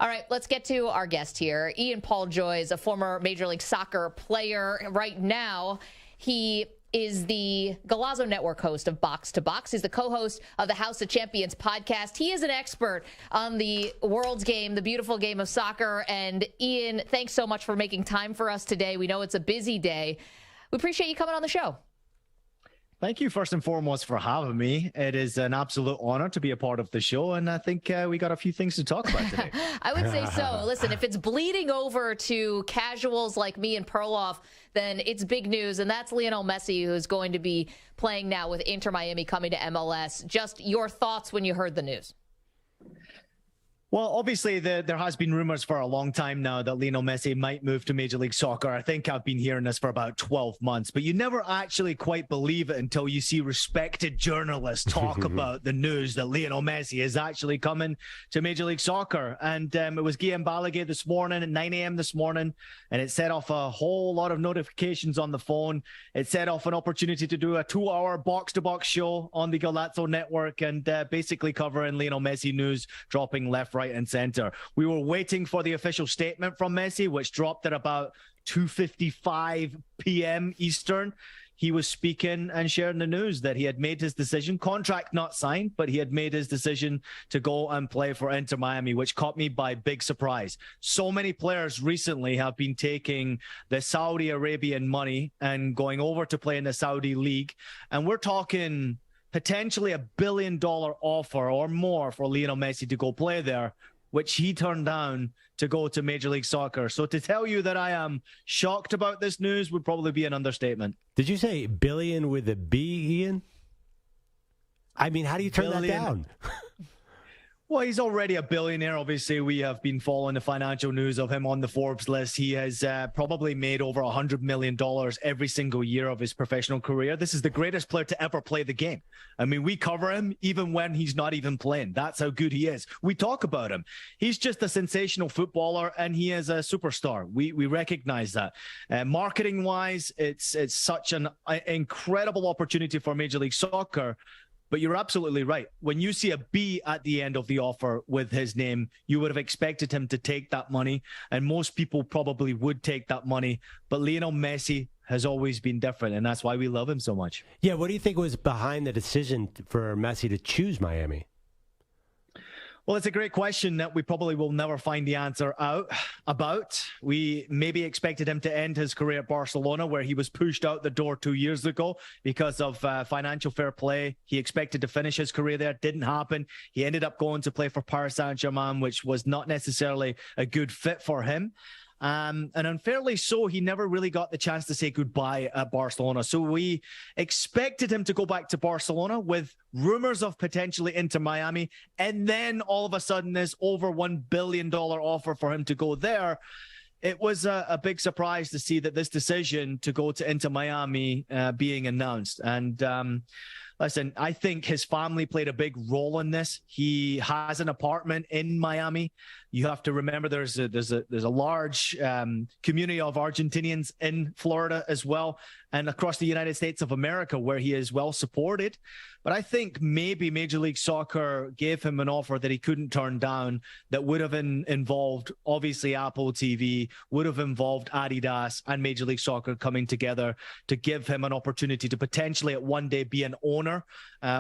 All right, let's get to our guest here. Ian Paul Joy is a former Major League Soccer player. Right now, he is the Golazo Network host of Box to Box. He's the co-host of the House of Champions podcast. He is an expert on the world's game, the beautiful game of soccer. And Ian, thanks so much for making time for us today. We know it's a busy day. We appreciate you coming on the show. Thank you, first and foremost, for having me. It is an absolute honor to be a part of the show, and I think we got a few things to talk about today. I would say so. Listen, if it's bleeding over to casuals like me and Perloff, then it's big news, and that's Lionel Messi, who's going to be playing now with Inter Miami coming to MLS. Just your thoughts when you heard the news. Well, obviously, there has been rumors for a long time now that Lionel Messi might move to Major League Soccer. I think I've been hearing this for about 12 months, but you never actually quite believe it until you see respected journalists talk about the news that Lionel Messi is actually coming to Major League Soccer. And it was Guillaume Balaguer this morning at 9 a.m. this morning, and it set off a whole lot of notifications on the phone. It set off an opportunity to do a 2-hour box-to-box show on the Golazo network and basically covering Lionel Messi news, dropping left, right, and center. We were waiting for the official statement from Messi, which dropped at about 2:55 p.m. Eastern. He was speaking and sharing the news that he had made his decision, contract not signed, but he had made his decision to go and play for Inter Miami, which caught me by big surprise. So many players recently have been taking the Saudi Arabian money and going over to play in the Saudi League. And we're talking potentially $1 billion offer or more for Lionel Messi to go play there, which he turned down to go to Major League Soccer. So to tell you that I am shocked about this news would probably be an understatement. Did you say billion with a B, Ian? I mean, how do you turn that down? Well, he's already a billionaire. Obviously, we have been following the financial news of him on the Forbes list. He has probably made over $100 million every single year of his professional career. This is the greatest player to ever play the game. I mean, we cover him even when he's not even playing. That's how good he is. We talk about him. He's just a sensational footballer, and he is a superstar. We recognize that. Marketing-wise, it's such an incredible opportunity for Major League Soccer. But you're absolutely right. When you see a B at the end of the offer with his name, you would have expected him to take that money. And most people probably would take that money. But Lionel Messi has always been different. And that's why we love him so much. Yeah, what do you think was behind the decision for Messi to choose Miami? Well, it's a great question that we probably will never find the answer out about. We maybe expected him to end his career at Barcelona, where he was pushed out the door 2 years ago because of financial fair play. He expected to finish his career there. Didn't happen. He ended up going to play for Paris Saint-Germain, which was not necessarily a good fit for him. And unfairly so, he never really got the chance to say goodbye at Barcelona. So we expected him to go back to Barcelona with rumors of potentially Inter Miami. And then all of a sudden, this over $1 billion offer for him to go there. It was a big surprise to see that this decision to go to Inter Miami being announced. And listen, I think his family played a big role in this. He has an apartment in Miami. You have to remember there's a large community of Argentinians in Florida as well, and across the United States of America, where he is well supported. But I think maybe Major League Soccer gave him an offer that he couldn't turn down that would have involved, obviously, Apple TV, would have involved Adidas and Major League Soccer coming together to give him an opportunity to potentially at one day be an owner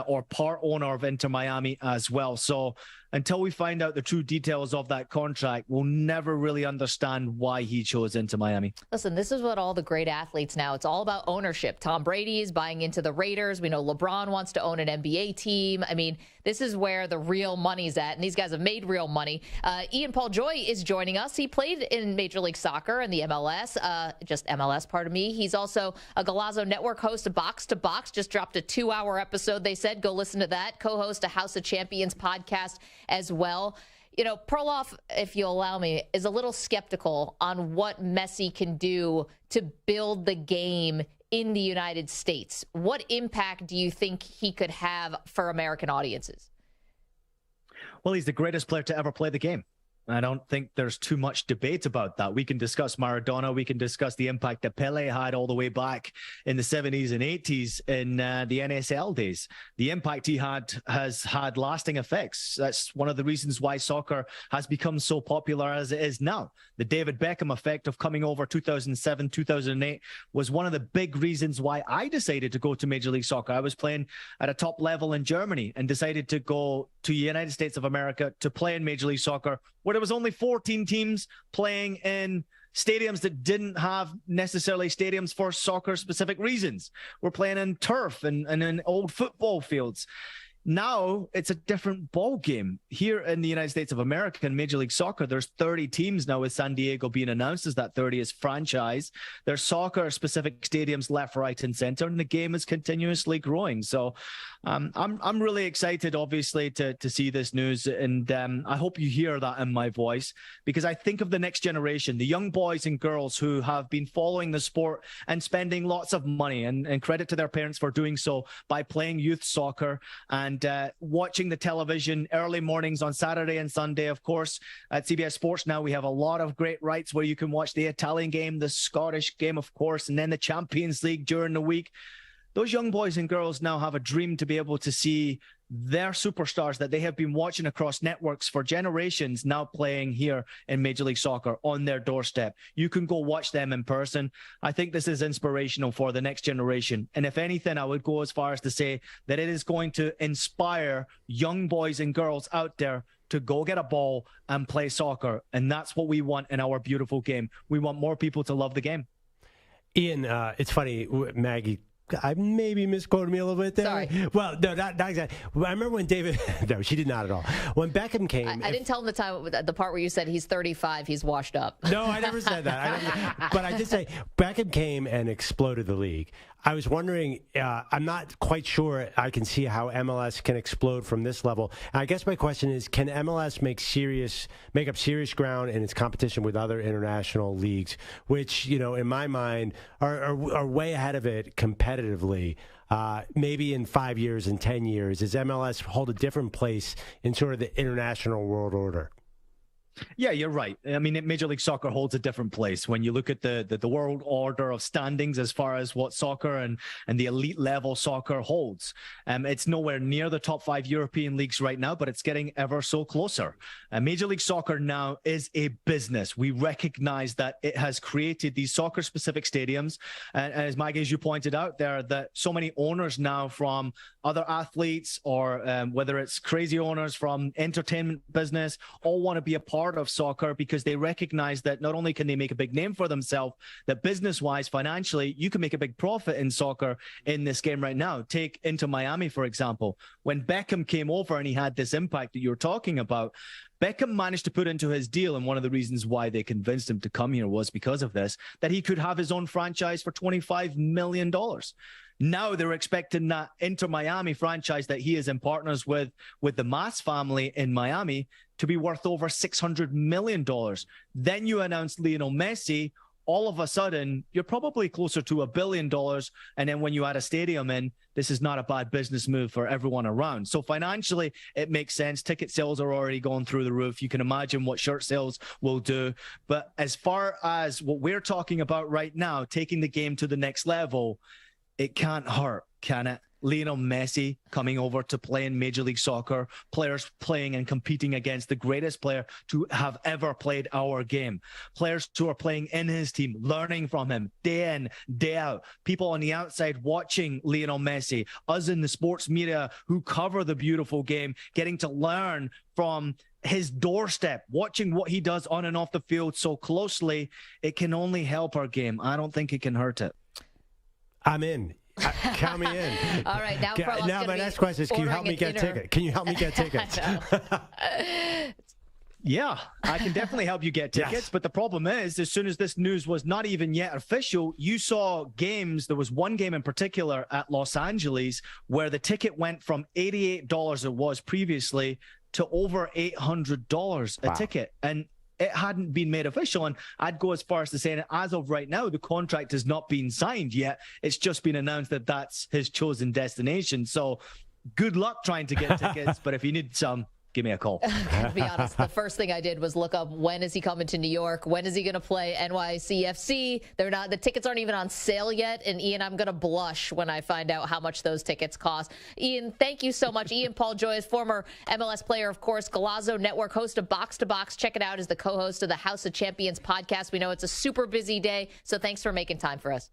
or part owner of Inter Miami as well. So until we find out the true details of that contract, we'll never really understand why he chose Inter Miami. Listen, this is what all the great athletes now, it's all about ownership. Tom Brady is buying into the Raiders. We know LeBron wants to own an NBA team. I mean, this is where the real money's at, and these guys have made real money. Ian Paul Joy is joining us. He played in Major League Soccer and the MLS, just MLS, pardon me. He's also a Golazo Network host of Box to Box, just dropped a 2-hour episode, they said. Go listen to that. Co-host a House of Champions podcast as well. You know, Perloff, if you allow me, is a little skeptical on what Messi can do to build the game in the United States. What impact do you think he could have for American audiences? Well, he's the greatest player to ever play the game. I don't think there's too much debate about that. We can discuss Maradona. We can discuss the impact that Pele had all the way back in the 70s and 80s in the NSL days. The impact he has had lasting effects. That's one of the reasons why soccer has become so popular as it is now. The David Beckham effect of coming over 2007, 2008 was one of the big reasons why I decided to go to Major League Soccer. I was playing at a top level in Germany and decided to go to the United States of America to play in Major League Soccer, where there was only 14 teams playing in stadiums that didn't have necessarily stadiums for soccer specific reasons. We're playing in turf and in old football fields. Now it's a different ball game. Here in the United States of America in Major League Soccer, there's 30 teams now, with San Diego being announced as that 30th franchise. There's soccer-specific stadiums left, right, and center, and the game is continuously growing. So I'm really excited, obviously, to see this news, and I hope you hear that in my voice, because I think of the next generation, the young boys and girls who have been following the sport and spending lots of money, and credit to their parents for doing so by playing youth soccer and watching the television early mornings on Saturday and Sunday. Of course, at CBS Sports now, we have a lot of great rights where you can watch the Italian game, the Scottish game, of course, and then the Champions League during the week. Those young boys and girls now have a dream to be able to see their superstars that they have been watching across networks for generations now playing here in Major League Soccer on their doorstep. You can go watch them in person. I think this is inspirational for the next generation. And if anything, I would go as far as to say that it is going to inspire young boys and girls out there to go get a ball and play soccer. And that's what we want in our beautiful game. We want more people to love the game. Ian, it's funny, Maggie, I maybe misquoted me a little bit there. Sorry. Well, no, not exactly. I remember when David, no, she did not at all. When Beckham came. I didn't tell him the part where you said he's 35, he's washed up. No, I never said that. But I did say Beckham came and exploded the league. I was wondering, I'm not quite sure I can see how MLS can explode from this level. And I guess my question is, can MLS make up serious ground in its competition with other international leagues, which, you know, in my mind are way ahead of it competitively? Maybe in 5 years and 10 years, does MLS hold a different place in sort of the international world order? Yeah, you're right. I mean, Major League Soccer holds a different place when you look at the world order of standings as far as what soccer and the elite level soccer holds. It's nowhere near the top 5 European leagues right now, but it's getting ever so closer. Major League Soccer now is a business. We recognize that it has created these soccer-specific stadiums. And as Maggie, as you pointed out there, that so many owners now from other athletes or whether it's crazy owners from entertainment business all want to be a part of soccer because they recognize that not only can they make a big name for themselves, that business-wise, financially, you can make a big profit in soccer in this game right now. Take Inter Miami, for example. When Beckham came over and he had this impact that you're talking about, Beckham managed to put into his deal, and one of the reasons why they convinced him to come here was because of this, that he could have his own franchise for $25 million. Now they're expecting that Inter Miami franchise that he is in partners with the Mas family in Miami to be worth over $600 million. Then you announce Lionel Messi. All of a sudden, you're probably closer to $1 billion. And then when you add a stadium in, this is not a bad business move for everyone around. So financially, it makes sense. Ticket sales are already going through the roof. You can imagine what shirt sales will do. But as far as what we're talking about right now, taking the game to the next level, it can't hurt, can it? Lionel Messi coming over to play in Major League Soccer, players playing and competing against the greatest player to have ever played our game, players who are playing in his team, learning from him day in, day out, people on the outside watching Lionel Messi, us in the sports media who cover the beautiful game, getting to learn from his doorstep, watching what he does on and off the field so closely. It can only help our game. I don't think it can hurt it. I'm in. Count me in. All right, now my next question is, can you help me get tickets? Can you help me get tickets? Yeah, I can definitely help you get tickets. Yes. But the problem is, as soon as this news was not even yet official, you saw games. There was one game in particular at Los Angeles where the ticket went from $88 it was previously to over $800 a ticket. And it hadn't been made official, and I'd go as far as to say, as of right now, the contract has not been signed yet. It's just been announced that that's his chosen destination. So good luck trying to get tickets, but if you need some, give me a call. To be honest, the first thing I did was look up when is he coming to New York? When is he going to play NYCFC? The tickets aren't even on sale yet. And Ian, I'm going to blush when I find out how much those tickets cost. Ian, thank you so much. Ian Paul Joyce, former MLS player, of course, Golazo Network, host of Box to Box. Check it out as the co-host of the House of Champions podcast. We know it's a super busy day, so thanks for making time for us.